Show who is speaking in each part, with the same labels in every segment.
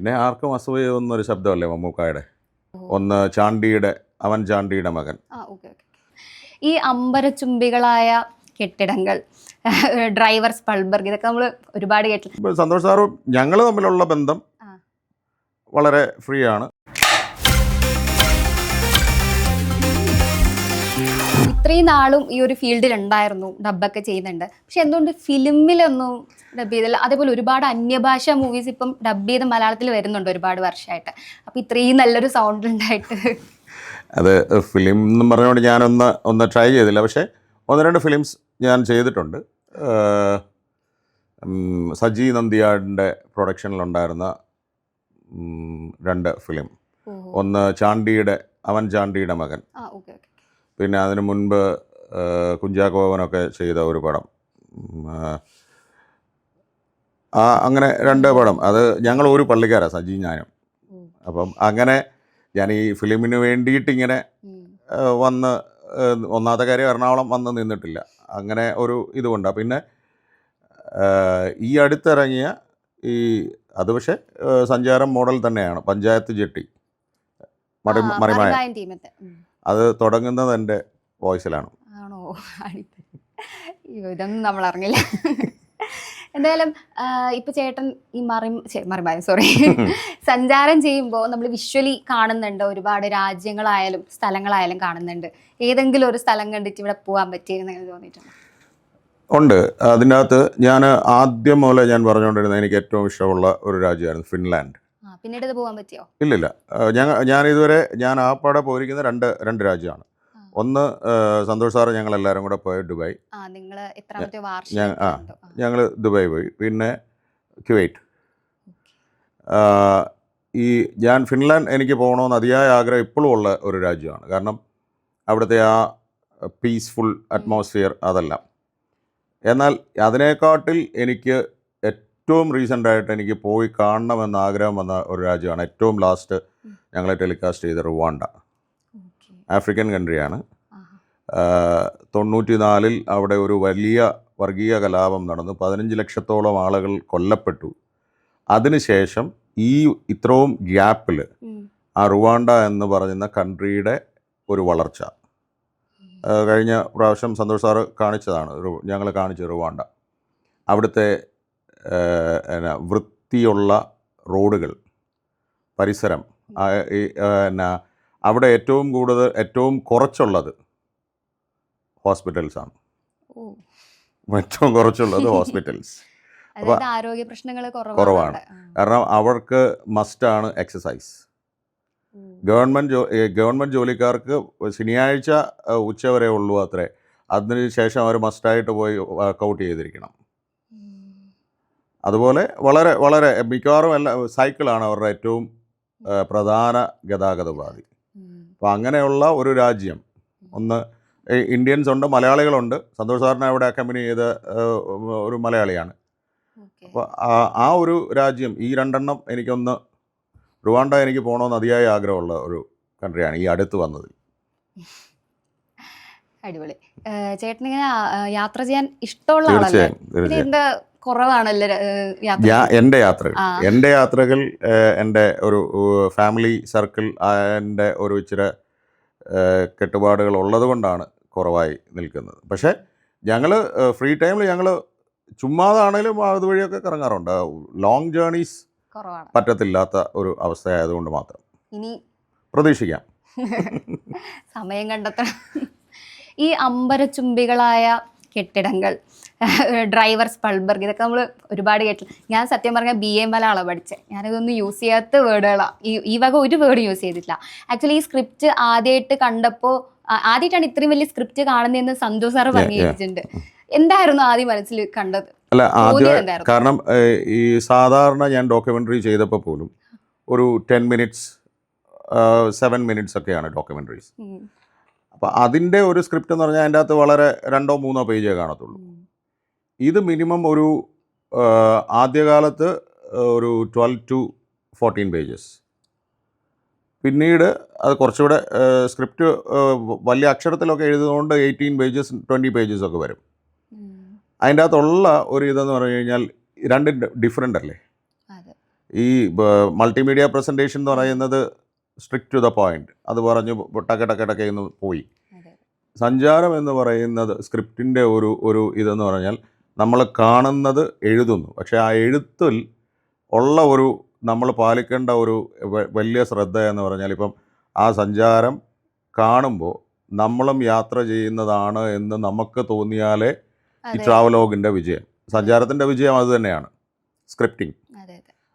Speaker 1: പിന്നെ ആർക്കും അസൂയ തോന്നുന്നൊരു ശബ്ദമല്ലേ മമ്മൂക്കായുടെ. ഒന്ന് ചാണ്ടിയുടെ, അവൻ ചാണ്ടിയുടെ മകൻ.
Speaker 2: ഈ അമ്പരചുംബികളായ കെട്ടിടങ്ങൾ, ഡ്രൈവർ സ്പൾബർഗ്, ഇതൊക്കെ നമ്മൾ ഒരുപാട് കേട്ടിട്ടുണ്ട്.
Speaker 1: സന്തോഷ് സാറും ഞങ്ങൾ തമ്മിലുള്ള ബന്ധം വളരെ ഫ്രീ ആണ്.
Speaker 2: ഇത്രയും നാളും ഈ ഒരു ഫീൽഡിൽ ഉണ്ടായിരുന്നു, ഡബ്ബൊക്കെ ചെയ്യുന്നുണ്ട്. പക്ഷെ എന്തുകൊണ്ട് ഫിലിമിലൊന്നും ഡബ് ചെയ്തില്ല? അതേപോലെ ഒരുപാട് അന്യഭാഷ മൂവീസ് ഇപ്പം ഡബ് ചെയ്ത് മലയാളത്തിൽ വരുന്നുണ്ട് ഒരുപാട് വർഷമായിട്ട്. അപ്പം ഇത്രയും നല്ലൊരു സൗണ്ട് ഉണ്ടായിട്ട്
Speaker 1: അത് ഫിലിം എന്നും പറഞ്ഞുകൊണ്ട് ഞാനൊന്ന് ട്രൈ ചെയ്തില്ല. പക്ഷേ 1-2 ഫിലിംസ് ഞാൻ ചെയ്തിട്ടുണ്ട്. സജി നന്ദിയാടിൻ്റെ പ്രൊഡക്ഷനിലുണ്ടായിരുന്ന 2 ഫിലിം. ഒന്ന് ചാണ്ടിയുടെ, അവൻ ചാണ്ടിയുടെ മകൻ. പിന്നെ അതിനു മുൻപ് കുഞ്ചാക്കോവനൊക്കെ ചെയ്ത ഒരു പടം. അങ്ങനെ 2 പടം. അത് ഞങ്ങൾ ഒരു പള്ളിക്കാരാണ്, സജി ഞാനും. അപ്പം അങ്ങനെ ഞാൻ ഈ ഫിലിമിന് വേണ്ടിയിട്ടിങ്ങനെ വന്ന്, ഒന്നാമത്തെ കാര്യം എറണാകുളം വന്ന് നിന്നിട്ടില്ല. അങ്ങനെ ഒരു ഇതുകൊണ്ടാണ്. പിന്നെ ഈ അടുത്തിറങ്ങിയ അത് പക്ഷേ സഞ്ചാരം മോഡൽ തന്നെയാണ്, പഞ്ചായത്ത് ജെട്ടി മറിമായ. അത് തുടങ്ങുന്നത് എൻ്റെ വോയിസിലാണ്.
Speaker 2: ആണോ? ഇതൊന്നും നമ്മൾ അറിഞ്ഞില്ല. എന്തായാലും ഇപ്പൊ ചേട്ടൻ ഈ സഞ്ചാരം ചെയ്യുമ്പോൾ നമ്മൾ വിഷ്വലി കാണുന്നുണ്ട്, ഒരുപാട് രാജ്യങ്ങളായാലും സ്ഥലങ്ങളായാലും കാണുന്നുണ്ട്. ഏതെങ്കിലും ഒരു സ്ഥലം കണ്ടിട്ട് ഇവിടെ പോകാൻ പറ്റിയെന്ന് തോന്നിയിട്ടുണ്ട്?
Speaker 1: ഉണ്ട്. അതിനകത്ത് ഞാൻ ആദ്യം മുതലേ ഞാൻ പറഞ്ഞുകൊണ്ടിരുന്നത് എനിക്ക് ഏറ്റവും ഇഷ്ടമുള്ള ഒരു രാജ്യമായിരുന്നു ഫിൻലാൻഡ്.
Speaker 2: പിന്നീട് ഇത് പോകാൻ പറ്റിയോ?
Speaker 1: ഇല്ലില്ല. ഞാനിതുവരെ ആ പാടെ പോയിരിക്കുന്ന രണ്ട് രാജ്യമാണ്. ഒന്ന് സന്തോഷ് സാറ് ഞങ്ങളെല്ലാവരും കൂടെ പോയ ദുബായ്. ഞങ്ങൾ ദുബായ് പോയി. പിന്നെ കുവൈറ്റ്. ഞാൻ ഫിൻലാൻഡ് എനിക്ക് പോകണമെന്ന് അതിയായ ആഗ്രഹം ഇപ്പോഴും ഉള്ള ഒരു രാജ്യമാണ്. കാരണം അവിടുത്തെ ആ പീസ്ഫുൾ അറ്റ്മോസ്ഫിയർ അതെല്ലാം. എന്നാൽ അതിനെക്കാട്ടിൽ എനിക്ക് ഏറ്റവും റീസെൻ്റായിട്ട് എനിക്ക് പോയി കാണണമെന്ന് ആഗ്രഹം വന്ന ഒരു രാജ്യമാണ്, ഏറ്റവും ലാസ്റ്റ് ഞങ്ങളെ ടെലികാസ്റ്റ് ചെയ്ത റുവാണ്ട. ആഫ്രിക്കൻ കൺട്രിയാണ്. 94 അവിടെ ഒരു വലിയ വർഗീയ കലാപം നടന്നു. 15 ലക്ഷത്തോളം ആളുകൾ കൊല്ലപ്പെട്ടു. അതിനുശേഷം ഇത്രയും ഗ്യാപ്പിൽ ആ റുവാണ്ട എന്ന് പറയുന്ന കൺട്രിയുടെ ഒരു വളർച്ച കഴിഞ്ഞ പ്രാവശ്യം സന്തോഷ് സാറ് കാണിച്ചതാണ്, ഞങ്ങൾ കാണിച്ച റുവാണ്ട. അവിടുത്തെ വൃത്തിയുള്ള റോഡുകൾ, പരിസരം, അവിടെ ഏറ്റവും കുറച്ചുള്ളത് ഹോസ്പിറ്റൽസാണ്. ഏറ്റവും കുറച്ചുള്ളത് ഹോസ്പിറ്റൽസ്.
Speaker 2: ആരോഗ്യ പ്രശ്നങ്ങൾ
Speaker 1: കുറവാണ്. കാരണം അവർക്ക് മസ്റ്റാണ് എക്സസൈസ്. ഗവൺമെൻറ് ജോലിക്കാർക്ക് ശനിയാഴ്ച ഉച്ചവരെ ഉള്ളൂ അത്രേ. അതിനുശേഷം അവർ മസ്റ്റായിട്ട് പോയി വർക്കൗട്ട് ചെയ്തിരിക്കണം. അതുപോലെ വളരെ വളരെ മിക്കവാറും സൈക്കിളാണ് അവരുടെ ഏറ്റവും പ്രധാന ഗതാഗത ഉപാധി. അപ്പോൾ അങ്ങനെയുള്ള ഒരു രാജ്യം. ഒന്ന് ഇന്ത്യൻസ് ഉണ്ട്, മലയാളികളുണ്ട്. സന്തോഷ് സാറിനെ അവിടെ അക്കമ്പനി ചെയ്ത ഒരു മലയാളിയാണ്. അപ്പോൾ ആ ഒരു രാജ്യം, ഈ 2 എനിക്കൊന്ന് റുവാണ്ട എനിക്ക് പോകണമെന്ന് അതിയായ ആഗ്രഹമുള്ള ഒരു കൺട്രിയാണ് ഈ അടുത്ത് വന്നത്.
Speaker 2: അടിപൊളി. ചേട്ടനിങ്ങനെ യാത്ര ചെയ്യാൻ ഇഷ്ടമുള്ള ആളല്ലേ? എന്താ കുറവാണല്ലോ
Speaker 1: എൻ്റെ യാത്രകൾ എൻ്റെ ഒരു ഫാമിലി സർക്കിൾ എൻ്റെ ഒരു ഇച്ചിരി കെട്ടുപാടുകൾ ഉള്ളത് കൊണ്ടാണ് കുറവായി നിൽക്കുന്നത്. പക്ഷേ ഞങ്ങൾ ഫ്രീ ടൈമിൽ ഞങ്ങൾ ചുമ്മാതാണേലും അതുവഴിയൊക്കെ കറങ്ങാറുണ്ട്. ലോങ് ജേർണീസ് പറ്റത്തില്ലാത്ത ഒരു അവസ്ഥയായതുകൊണ്ട് മാത്രം.
Speaker 2: ഇനി
Speaker 1: പ്രതീക്ഷിക്കാം.
Speaker 2: സമയം കണ്ടെത്തണം. ഈ അമ്പരചുംബികളായ കെട്ടിടങ്ങൾ, ഡ്രൈവർ സ്പൾബർഗ്, ഇതൊക്കെ നമ്മൾ ഒരുപാട് കേട്ടില്ല. ഞാൻ സത്യം പറഞ്ഞാൽ BA മലയാളം പഠിച്ചത്. ഞാനിതൊന്നും യൂസ് ചെയ്യാത്ത വേർഡുകളാണ്. ഈ വക ഒരു വേർഡ് യൂസ് ചെയ്തിട്ടില്ല. ആക്ച്വലി ഈ സ്ക്രിപ്റ്റ് ആദ്യമായിട്ടാണ് ഇത്രയും വലിയ സ്ക്രിപ്റ്റ് കാണുന്നതെന്ന് സന്തോഷ് സാറ് പറഞ്ഞിട്ടുണ്ട്. എന്തായിരുന്നു ആദ്യം മനസ്സിൽ കണ്ടത്?
Speaker 1: അല്ല, കാരണം ഈ സാധാരണ ഞാൻ ഡോക്യുമെൻ്ററി ചെയ്തപ്പോൾ പോലും ഒരു 10 മിനിറ്റ്സ് 7 മിനിറ്റ്സ് ഒക്കെയാണ് ഡോക്യുമെൻ്ററീസ്. അപ്പോൾ അതിൻ്റെ ഒരു സ്ക്രിപ്റ്റ് എന്ന് പറഞ്ഞാൽ അതിൻ്റെ അകത്ത് വളരെ 2-3 പേജേ കാണത്തുള്ളൂ. ഇത് മിനിമം ഒരു ആദ്യകാലത്ത് ഒരു 12 to 14 പേജസ്. പിന്നീട് അത് കുറച്ചുകൂടെ സ്ക്രിപ്റ്റ് വലിയ അക്ഷരത്തിലൊക്കെ എഴുതുന്നതുകൊണ്ട് 18 പേജസ് 20 പേജസ് ഒക്കെ വരും. അതിൻ്റെ അകത്തുള്ള ഒരു ഇതെന്ന് പറഞ്ഞു കഴിഞ്ഞാൽ 2 ഡിഫറെൻ്റ് അല്ലേ. ഈ മൾട്ടിമീഡിയ പ്രസൻറ്റേഷൻ എന്ന് പറയുന്നത് സ്ട്രിക്റ്റ് ടു ദ പോയിന്റ്, അത് പറഞ്ഞു ടക്കടക്കടക്കെന്ന് പോയി. സഞ്ചാരം എന്ന് പറയുന്നത് സ്ക്രിപ്റ്റിൻ്റെ ഒരു ഇതെന്ന് പറഞ്ഞാൽ നമ്മൾ കാണുന്നത് എഴുതുന്നു, പക്ഷേ ആ എഴുത്തിൽ ഉള്ള ഒരു നമ്മൾ പാലിക്കേണ്ട ഒരു വലിയ ശ്രദ്ധ എന്ന് പറഞ്ഞാൽ, ഇപ്പം ആ സഞ്ചാരം കാണുമ്പോൾ നമ്മളും യാത്ര ചെയ്യുന്നതാണ് എന്ന് നമുക്ക് തോന്നിയാലേ ഈ ട്രാവലോഗിൻ്റെ വിജയം, സഞ്ചാരത്തിൻ്റെ വിജയം അത് തന്നെയാണ്, സ്ക്രിപ്റ്റിംഗ്.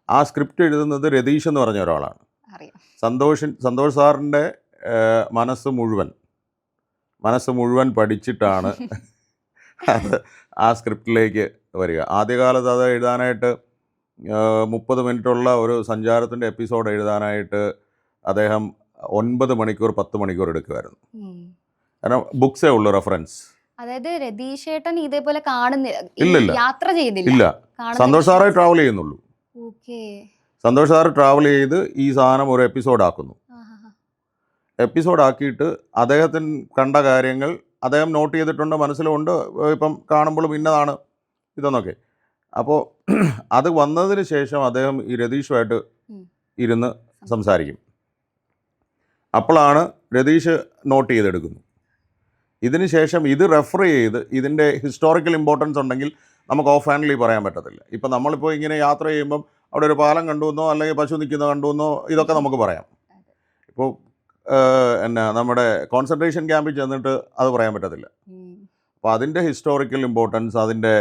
Speaker 1: ആ സ്ക്രിപ്റ്റ് എഴുതുന്നത് രതീഷ് എന്ന് പറഞ്ഞ ഒരാളാണ്. സന്തോഷ് സാറിൻ്റെ മനസ്സ് മുഴുവൻ പഠിച്ചിട്ടാണ് അത് ആ സ്ക്രിപ്റ്റിലേക്ക് വരിക. ആദ്യകാലത്ത് അത് എഴുതാനായിട്ട് 30 മിനിറ്റുള്ള ഒരു സഞ്ചാരത്തിൻ്റെ എപ്പിസോഡ് എഴുതാനായിട്ട് അദ്ദേഹം 9 മണിക്കൂർ 10 മണിക്കൂർ എടുക്കുമായിരുന്നു. കാരണം ബുക്സേ ഉള്ളൂ റെഫറൻസ്.
Speaker 2: അതായത് രതീഷ് ഏട്ടൻ ഇതേപോലെ കാണുന്നില്ല,
Speaker 1: ഇല്ല
Speaker 2: യാത്ര ചെയ്യുന്നില്ല,
Speaker 1: ഇല്ല. സന്തോഷ് സാറേ ട്രാവൽ ചെയ്യുന്നുള്ളൂ. സന്തോഷ് സാറ് ട്രാവൽ ചെയ്ത് ഈ സാധനം ഒരു എപ്പിസോഡ് ആക്കുന്നു. എപ്പിസോഡ് ആക്കിയിട്ട് അദ്ദേഹത്തിന് കണ്ട കാര്യങ്ങൾ അദ്ദേഹം നോട്ട് ചെയ്തിട്ടുണ്ട്, മനസ്സിലുണ്ട്, ഇപ്പം കാണുമ്പോഴും ഇന്നതാണ് ഇതെന്നൊക്കെ. അപ്പോൾ അത് വന്നതിന് ശേഷം അദ്ദേഹം ഈ രതീഷുമായിട്ട് ഇരുന്ന് സംസാരിക്കും. അപ്പോഴാണ് രതീഷ് നോട്ട് ചെയ്തെടുക്കുന്നു. ഇതിന് ശേഷം ഇത് റെഫർ ചെയ്ത് ഇതിൻ്റെ ഹിസ്റ്റോറിക്കൽ ഇമ്പോർട്ടൻസ് ഉണ്ടെങ്കിൽ നമുക്ക് ഓഫ് ഹാൻഡ്ലി പറയാൻ പറ്റത്തില്ല. ഇപ്പം നമ്മളിപ്പോൾ ഇങ്ങനെ യാത്ര ചെയ്യുമ്പം അവിടെ ഒരു പാലം കണ്ടുവന്നോ അല്ലെങ്കിൽ പശു നിൽക്കുന്നത് കണ്ടുവന്നോ ഇതൊക്കെ നമുക്ക് പറയാം. ഇപ്പോൾ നമ്മുടെ കോൺസെൻട്രേഷൻ ക്യാമ്പിൽ ചെന്നിട്ട് അത് പറയാൻ പറ്റത്തില്ല. അപ്പോൾ അതിൻ്റെ ഹിസ്റ്റോറിക്കൽ ഇമ്പോർട്ടൻസ്, അതിൻ്റെ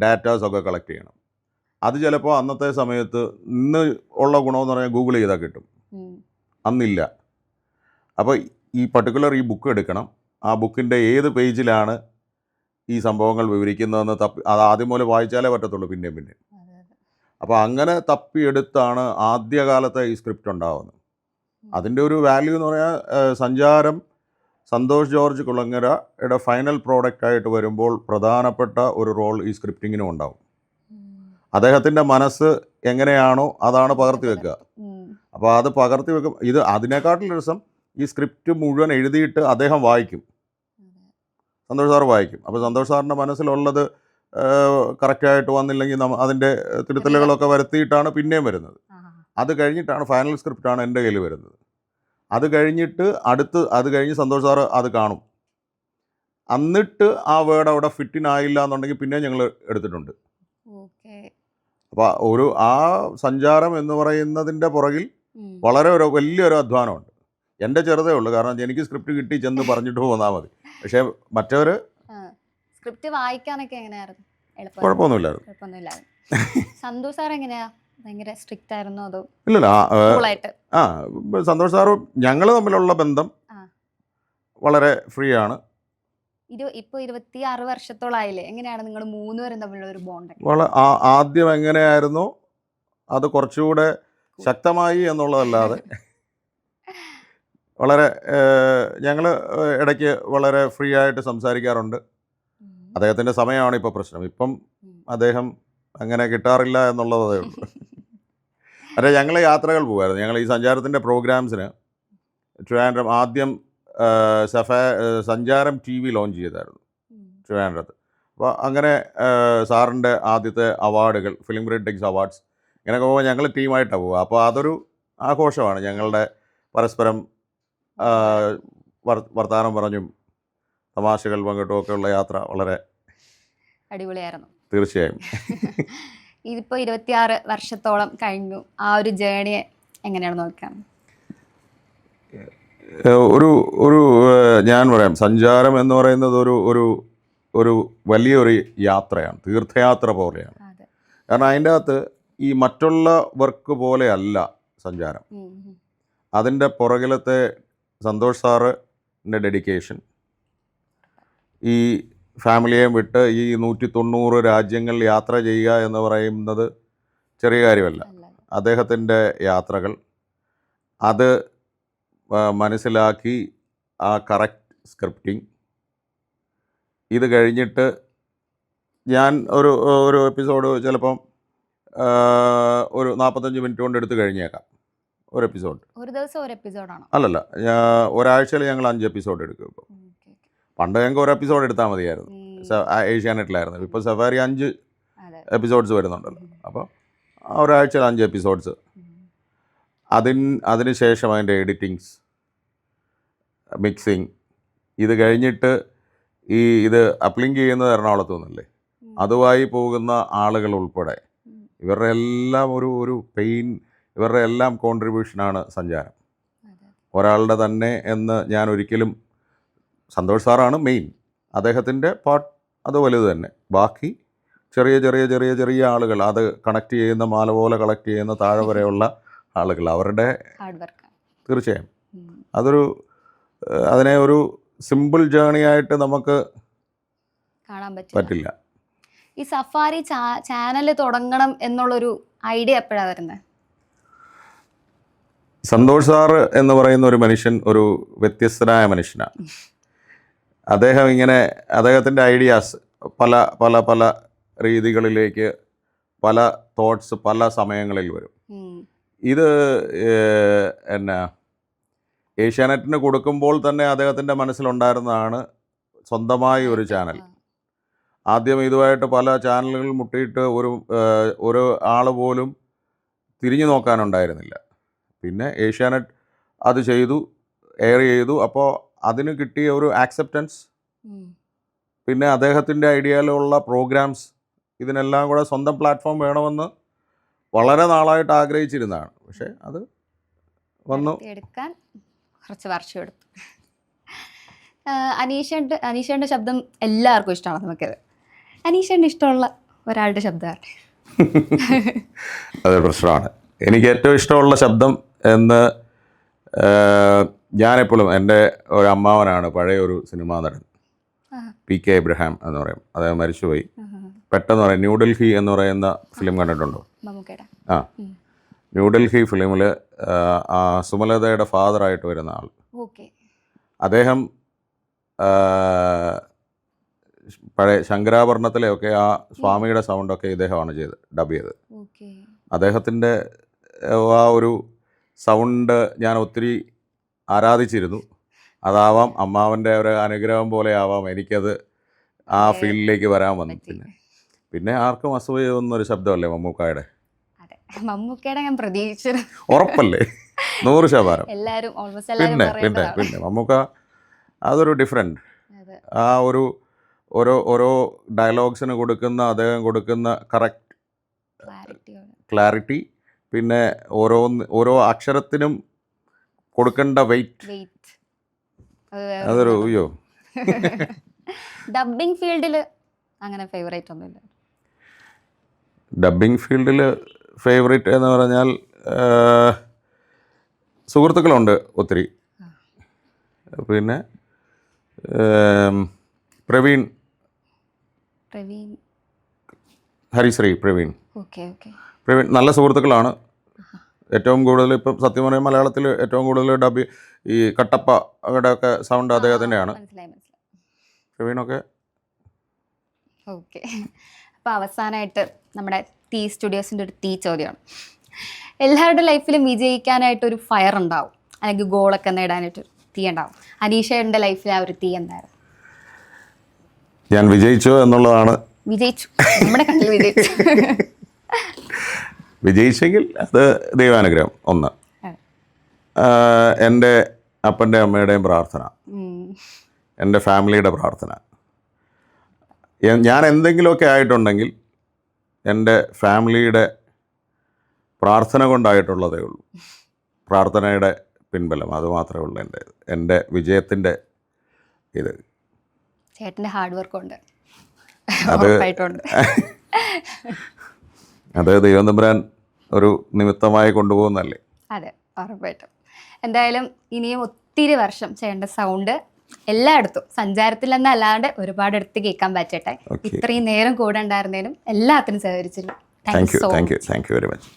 Speaker 1: ഡാറ്റാസൊക്കെ കളക്ട് ചെയ്യണം. അത് ചിലപ്പോൾ അന്നത്തെ സമയത്ത് ഇന്ന് ഉള്ള ഗുണമെന്ന് പറഞ്ഞാൽ ഗൂഗിൾ ചെയ്താൽ കിട്ടും, അന്നില്ല. അപ്പോൾ ഈ പർട്ടിക്കുലർ ഈ ബുക്ക് എടുക്കണം, ആ ബുക്കിൻ്റെ ഏത് പേജിലാണ് ഈ സംഭവങ്ങൾ വിവരിക്കുന്നതെന്ന് അത് ആദ്യം പോലെ വായിച്ചാലേ പറ്റത്തുള്ളൂ, പിന്നെയും. അപ്പോൾ അങ്ങനെ തപ്പിയെടുത്താണ് ആദ്യകാലത്തെ ഈ സ്ക്രിപ്റ്റ് ഉണ്ടാകുന്നത്. അതിൻ്റെ ഒരു വാല്യൂ എന്ന് പറഞ്ഞാൽ സഞ്ചാരം സന്തോഷ് ജോർജ് കുളങ്ങരയുടെ ഫൈനൽ പ്രോഡക്റ്റായിട്ട് വരുമ്പോൾ പ്രധാനപ്പെട്ട ഒരു റോൾ ഈ സ്ക്രിപ്റ്റിങ്ങിനും ഉണ്ടാവും. അദ്ദേഹത്തിൻ്റെ മനസ്സ് എങ്ങനെയാണോ അതാണ് പകർത്തി വെക്കുക. അപ്പോൾ അത് പകർത്തി വെക്കും. ഇത് അതിനേക്കാട്ടിൽ രസം ഈ സ്ക്രിപ്റ്റ് മുഴുവൻ എഴുതിയിട്ട് അദ്ദേഹം വായിക്കും, സന്തോഷ് സാർ വായിക്കും. അപ്പോൾ സന്തോഷ് സാറിൻ്റെ മനസ്സിലുള്ളത് കറക്റ്റായിട്ട് വന്നില്ലെങ്കിൽ അതിൻ്റെ തിരുത്തലുകളൊക്കെ വരുത്തിയിട്ടാണ് പിന്നെയും വരുന്നത്. അത് കഴിഞ്ഞിട്ടാണ് ഫൈനൽ സ്ക്രിപ്റ്റാണ് എൻ്റെ കയ്യിൽ വരുന്നത്. അത് കഴിഞ്ഞ് സന്തോഷ് സാറ് അത് കാണും. എന്നിട്ട് ആ വേർഡ് അവിടെ ഫിറ്റിനായില്ല എന്നുണ്ടെങ്കിൽ പിന്നെ ഞങ്ങൾ എടുത്തിട്ടുണ്ട്. അപ്പോൾ ആ സഞ്ചാരം എന്ന് പറയുന്നതിൻ്റെ പുറകിൽ വളരെ വലിയൊരു അധ്വാനമുണ്ട്. എൻ്റെ ചെറുതേ ഉള്ളൂ, കാരണം എനിക്ക് സ്ക്രിപ്റ്റ് കിട്ടി ചെന്ന് പറഞ്ഞിട്ട് പോന്നാൽ മതി. പക്ഷേ മറ്റവർ
Speaker 2: സ്ക്രിപ്റ്റ് വായിക്കാനൊക്കെ എങ്ങനെയായിരുന്നു?
Speaker 1: കുഴപ്പമൊന്നുമില്ലായിരുന്നു.
Speaker 2: സന്തോഷ് സാർ എങ്ങനെയാ, ഭയങ്കര സ്ട്രിക്റ്റ് ആയിരുന്നോ അതോ?
Speaker 1: ഇല്ലല്ല, സന്തോഷ് സാറും ഞങ്ങൾ തമ്മിലുള്ള ബന്ധം വളരെ ഫ്രീ ആണ്.
Speaker 2: ഇപ്പോൾ 26 വർഷത്തോളായില്ലേ, എങ്ങനെയാണ് നിങ്ങൾ മൂന്നുപേരും തമ്മിലുള്ള ഒരു ബോണ്ട്?
Speaker 1: ആദ്യം എങ്ങനെയായിരുന്നു അത് കുറച്ചുകൂടെ ശക്തമായി എന്നുള്ളതല്ലാതെ വളരെ ഞങ്ങൾ ഇടയ്ക്ക് വളരെ ഫ്രീ ആയിട്ട് സംസാരിക്കാറുണ്ട്. അദ്ദേഹത്തിൻ്റെ സമയമാണ് ഇപ്പോൾ പ്രശ്നം. ഇപ്പം അദ്ദേഹം അങ്ങനെ കിട്ടാറില്ല എന്നുള്ളതേ ഉള്ളൂ. അതെ, ഞങ്ങൾ യാത്രകൾ പോകുമായിരുന്നു. ഞങ്ങൾ ഈ സഞ്ചാരത്തിൻ്റെ പ്രോഗ്രാംസിന് ട്രിവാൻഡ്രം ആദ്യം സഞ്ചാരം TV ലോഞ്ച് ചെയ്തായിരുന്നു ട്രിവാൻഡ്രത്ത്. അപ്പോൾ അങ്ങനെ സാറിൻ്റെ ആദ്യത്തെ അവാർഡുകൾ, ഫിലിം ക്രിട്ടിക്സ് അവാർഡ്സ്, ഇങ്ങനെയൊക്കെ പോകുമ്പോൾ ഞങ്ങൾ ടീമായിട്ടാണ് പോവുക. അപ്പോൾ അതൊരു ആഘോഷമാണ്. ഞങ്ങളുടെ പരസ്പരം വർത്തമാനം പറഞ്ഞും തമാശകൾ പങ്കിട്ടും ഒക്കെയുള്ള യാത്ര വളരെ
Speaker 2: അടിപൊളിയായിരുന്നു.
Speaker 1: തീർച്ചയായും.
Speaker 2: ഇതിപ്പോൾ 26 വർഷത്തോളം കഴിഞ്ഞു. ആ ഒരു ജേണിയെ എങ്ങനെയാണ് നോക്കാം?
Speaker 1: ഒരു ഞാൻ പറയാം, സഞ്ചാരം എന്ന് പറയുന്നത് ഒരു വലിയൊരു യാത്രയാണ്, തീർത്ഥയാത്ര പോലെയാണ്. കാരണം അതിൻ്റെ അകത്ത് ഈ മറ്റുള്ള വർക്ക് പോലെയല്ല സഞ്ചാരം. അതിൻ്റെ പുറകിലത്തെ സന്തോഷ് സാറിൻ്റെ ഡെഡിക്കേഷൻ, ഈ ഫാമിലിയെയും വിട്ട് ഈ 190 രാജ്യങ്ങളിൽ യാത്ര ചെയ്യുക എന്ന് പറയുന്നത് ചെറിയ കാര്യമല്ല. അദ്ദേഹത്തിൻ്റെ യാത്രകൾ അത് മനസ്സിലാക്കി ആ കറക്റ്റ് സ്ക്രിപ്റ്റിംഗ്, ഇത് കഴിഞ്ഞിട്ട് ഞാൻ ഒരു എപ്പിസോഡ് ചിലപ്പം ഒരു 45 മിനിറ്റ് കൊണ്ട് എടുത്ത് കഴിഞ്ഞേക്കാം. ഒരു എപ്പിസോഡ്
Speaker 2: ഒരു ദിവസം ഒരു എപ്പിസോഡാണോ?
Speaker 1: അല്ലല്ല, ഒരാഴ്ചയിൽ ഞങ്ങൾ 5 എപ്പിസോഡ് എടുക്കും. ഇപ്പോൾ പണ്ട് ഞങ്ങൾക്ക് ഒരു എപ്പിസോഡ് എടുത്താൽ മതിയായിരുന്നു, ഏഷ്യാനെറ്റിലായിരുന്നു. ഇപ്പോൾ സഫാരി 5 എപ്പിസോഡ്സ് വരുന്നുണ്ടല്ലോ. അപ്പോൾ ഒരാഴ്ചയിൽ 5 എപ്പിസോഡ്സ്. അതിന് ശേഷം അതിൻ്റെ എഡിറ്റിങ്സ്, മിക്സിങ്, ഇത് കഴിഞ്ഞിട്ട് ഇത് അപ്ലിങ്ക് ചെയ്യുന്നത് എറണാകുളത്തു നിന്നല്ലേ, അതുമായി പോകുന്ന ആളുകൾ ഉൾപ്പെടെ ഇവരുടെ എല്ലാം ഒരു പെയിൻ, ഇവരുടെ എല്ലാം കോൺട്രിബ്യൂഷനാണ് സഞ്ചാരം. ഒരാളുടെ തന്നെ എന്ന് ഞാൻ ഒരിക്കലും, സന്തോഷ് സാറാണ് മെയിൻ, അദ്ദേഹത്തിൻ്റെ പാർട്ട് അത് വലുത് തന്നെ. ബാക്കി ചെറിയ ചെറിയ ചെറിയ ചെറിയ ആളുകൾ, അത് കണക്ട് ചെയ്യുന്ന മാല പോലെ കളക്ട് ചെയ്യുന്ന താഴെ വരെയുള്ള ആളുകൾ, അവരുടെ തീർച്ചയായും അതിനെ ഒരു സിമ്പിൾ ജേണി ആയിട്ട് നമുക്ക്
Speaker 2: കാണാൻ
Speaker 1: പറ്റില്ല.
Speaker 2: ഈ സഫാരി ചാനൽ തുടങ്ങണം എന്നുള്ളൊരു ഐഡിയ എപ്പോഴാണ് വരുന്നത്?
Speaker 1: സന്തോഷ് സാറ് എന്ന് പറയുന്ന ഒരു മനുഷ്യൻ ഒരു വ്യത്യസ്തനായ മനുഷ്യനാണ്. അദ്ദേഹത്തിൻ്റെ ഐഡിയാസ് പല പല പല രീതികളിലേക്ക്, പല തോട്ട്സ് പല സമയങ്ങളിൽ വരും. ഇത് ഏഷ്യാനെറ്റിന് കൊടുക്കുമ്പോൾ തന്നെ അദ്ദേഹത്തിൻ്റെ മനസ്സിലുണ്ടായിരുന്നതാണ് സ്വന്തമായി ഒരു ചാനൽ. ആദ്യം ഇതുമായിട്ട് പല ചാനലുകൾ മുട്ടിയിട്ട് ഒരു ആൾ പോലും തിരിഞ്ഞു നോക്കാനുണ്ടായിരുന്നില്ല. പിന്നെ ഏഷ്യാനെറ്റ് അത് ചെയ്തു, എയർ ചെയ്തു. അപ്പോൾ അതിന് കിട്ടിയ ഒരു ആക്സെപ്റ്റൻസ്, പിന്നെ അദ്ദേഹത്തിൻ്റെ ഐഡിയയിലുള്ള പ്രോഗ്രാംസ്, ഇതിനെല്ലാം കൂടെ സ്വന്തം പ്ലാറ്റ്ഫോം വേണമെന്ന് വളരെ നാളായിട്ട് ആഗ്രഹിച്ചിരുന്നതാണ്. പക്ഷേ അത് വന്നു
Speaker 2: എടുക്കാൻ കുറച്ച് വർഷം എടുത്തു. അനീഷേൻ്റെ ശബ്ദം എല്ലാവർക്കും ഇഷ്ടമാണ്. നമുക്കത് അനീഷേൻ്റെ ഇഷ്ടമുള്ള ഒരാളുടെ ശബ്ദമാണ്.
Speaker 1: അതൊരു പ്രശ്നമാണ്. എനിക്ക് ഏറ്റവും ഇഷ്ടമുള്ള ശബ്ദം എന്ന് ഞാനെപ്പോഴും, എൻ്റെ ഒരു അമ്മാവനാണ് പഴയ ഒരു സിനിമാ നടൻ PK എബ്രഹാം എന്ന് പറയും. അദ്ദേഹം മരിച്ചുപോയി പെട്ടെന്ന് പറയും. ന്യൂഡൽഹി എന്ന് പറയുന്ന ഫിലിം കണ്ടിട്ടുണ്ടോ? ആ, ന്യൂഡൽഹി ഫിലിമിൽ സുമലതയുടെ ഫാദറായിട്ട് വരുന്ന ആൾ, അദ്ദേഹം പഴയ ശങ്കരാഭരണത്തിലെയൊക്കെ ആ സ്വാമിയുടെ സൗണ്ടൊക്കെ ഇദ്ദേഹമാണ് ഡബ് ചെയ്തത്. അദ്ദേഹത്തിൻ്റെ ആ ഒരു സൗണ്ട് ഞാൻ ഒത്തിരി ആരാധിച്ചിരുന്നു. അതാവാം അമ്മാവൻ്റെ ഒരു അനുഗ്രഹം പോലെ ആവാം എനിക്കത് ആ ഫീൽഡിലേക്ക് വരാൻ വന്നു. പിന്നെ ആർക്കും അസൂയൊന്നൊരു ശബ്ദമല്ലേ മമ്മൂക്കായുടെ?
Speaker 2: ഞാൻ പ്രതീക്ഷിച്ചത്
Speaker 1: ഉറപ്പല്ലേ? 100%. പിന്നെ പിന്നെ
Speaker 2: എല്ലാവരും
Speaker 1: പിന്നെ മമ്മൂക്ക അതൊരു ഡിഫറെൻറ്റ്, ആ ഓരോ ഡയലോഗ്സിന് അദ്ദേഹം കൊടുക്കുന്ന കറക്റ്റ് ക്ലാരിറ്റി, പിന്നെ ഓരോ അക്ഷരത്തിനും കൊടുക്കേണ്ട വെയിറ്റ്, അതൊരു അയ്യോ.
Speaker 2: ഡബിംഗ് ഫീൽഡിൽ അങ്ങനെ ഫേവറേറ്റ് ഒന്നുമില്ല.
Speaker 1: ഡബിംഗ് ഫീൽഡിൽ ഫേവറേറ്റ് എന്ന് പറഞ്ഞാൽ സുഹൃത്തുക്കളുണ്ട് ഒത്തിരി. പിന്നെ പ്രവീൺ നല്ല സുഹൃത്തുക്കളാണ്. ഏറ്റവും കൂടുതൽ ഇപ്പം സത്യം പറയാൻ മലയാളത്തിൽ ഏറ്റവും കൂടുതൽ ഈ കട്ടപ്പ ഒക്കെ സൗണ്ട് അദ്ദേഹത്തിൻ്റെയാണ്. പ്രവീണൊക്കെ
Speaker 2: ഓക്കെ. അപ്പോൾ അവസാനമായിട്ട് നമ്മുടെ തീ സ്റ്റുഡിയോസിൻ്റെ ഒരു ചോദ്യമാണ്. എല്ലാവരുടെ ലൈഫിലും വിജയിക്കാനായിട്ടൊരു ഫയർ ഉണ്ടാവും, അല്ലെങ്കിൽ ഗോളൊക്കെ നേടാനായിട്ട് തീ ഉണ്ടാവും. അനീഷയുടെ ലൈഫിൽ ആ ഒരു തീ എന്തായിരുന്നു?
Speaker 1: ഞാൻ വിജയിച്ചു എന്നുള്ളതാണ്.
Speaker 2: വിജയിച്ചു, നമ്മുടെ കണ്ണിൽ വിജയിച്ചു.
Speaker 1: വിജയിച്ചെങ്കിൽ അത് ദൈവാനുഗ്രഹം. ഒന്ന്, എൻ്റെ അപ്പൻ്റെ അമ്മയുടെയും പ്രാർത്ഥന, എൻ്റെ ഫാമിലിയുടെ പ്രാർത്ഥന. ഞാൻ എന്തെങ്കിലുമൊക്കെ ആയിട്ടുണ്ടെങ്കിൽ എൻ്റെ ഫാമിലിയുടെ പ്രാർത്ഥന കൊണ്ടായിട്ടുള്ളതേ ഉള്ളൂ. പ്രാർത്ഥനയുടെ പിൻബലം, അത് മാത്രമേ ഉള്ളൂ എൻ്റെ വിജയത്തിൻ്റെ ഇത്.
Speaker 2: ചേട്ടൻ്റെ ഹാർഡ് വർക്ക് ഉണ്ട്,
Speaker 1: അത് ദൈവം തമ്പുരാൻ ഒരു നിമിത്തമായി കൊണ്ടുപോകുന്നല്ലേ.
Speaker 2: അതെ, ഉറപ്പായിട്ടും. എന്തായാലും ഇനിയും ഒത്തിരി വർഷം ചെയ്യേണ്ട സൗണ്ട് എല്ലായിടത്തും, സഞ്ചാരത്തിൽ എന്നല്ലാണ്ട് ഒരുപാട് അടുത്ത് കേൾക്കാൻ പറ്റട്ടെ. ഇത്രയും നേരം കൂടെ ഉണ്ടായിരുന്നതിനും എല്ലാത്തിനും സഹകരിച്ചിരുന്നു.
Speaker 1: Thank you very much.